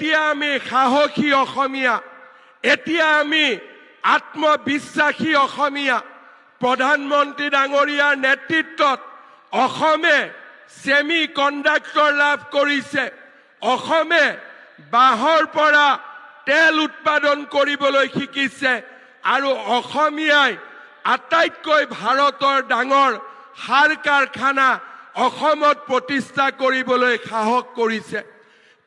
এতিয়া আমি সাহসী অসমীয়া, এতিয়া আমি আত্মবিশ্বাসী অসমীয়া। প্ৰধানমন্ত্ৰী ডাঙৰীয়াৰ নেতৃত্বত অসমে সেমি কণ্ডাক্টৰ লাভ কৰিছে। অসমে বাঁহৰ পৰা তেল উৎপাদন কৰিবলৈ শিকিছে আৰু অসমীয়াই আটাইতকৈ ভাৰতৰ ডাঙৰ সাৰ কাৰখানা অসমত প্ৰতিষ্ঠা কৰিবলৈ সাহস কৰিছে।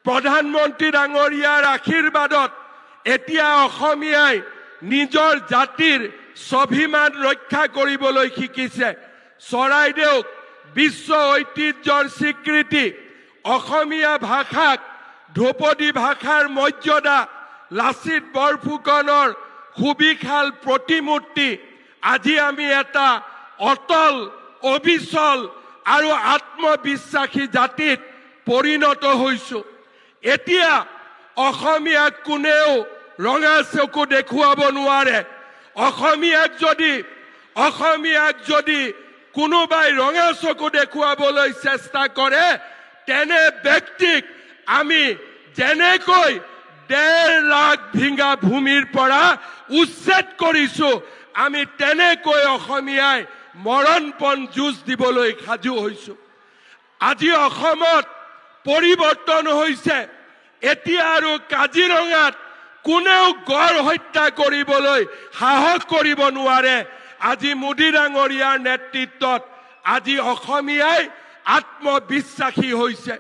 প্ৰধানমন্ত্ৰী ডাঙৰীয়াৰ আশীৰ্বাদত এতিয়া অসমীয়াই নিজৰ জাতিৰ স্বাভিমান ৰক্ষা কৰিবলৈ শিকিছে। চৰাইদেউক বিশ্ব ঐতিহ্যৰ স্বীকৃতি, অসমীয়া ভাষাক ধ্ৰুপদী ভাষাৰ মৰ্যাদা, লাচিত বৰফুকনৰ সুবিশাল প্ৰতিমূৰ্তি, আজি আমি এটা অটল, অবিচল আৰু আত্মবিশ্বাসী জাতিত পৰিণত হৈছো। এতিয়া অসমীয়াক কোনেও ৰঙা চকু দেখুৱাব নোৱাৰে। অসমীয়াক যদি কোনোবাই ৰঙা চকু দেখুৱাবলৈ চেষ্টা কৰে, তেনে ব্যক্তিক আমি যেনেকৈ 1.5 লাখ বিঘা ভূমিৰ পৰা উচ্ছেদ কৰিছো, আমি তেনেকৈ অসমীয়াই মৰণপণ যুঁজ দিবলৈ সাজু হৈছো। আজি অসমত পৰিৱৰ্তন হৈছে। এতিয়া আৰু কাজিৰঙাত কোনেও গড় হত্যা কৰিবলৈ সাহস কৰিব নোৱাৰে। আজি মোদী ডাঙৰীয়াৰ নেতৃত্বত আজি অসমীয়াই আত্মবিশ্বাসী হৈছে।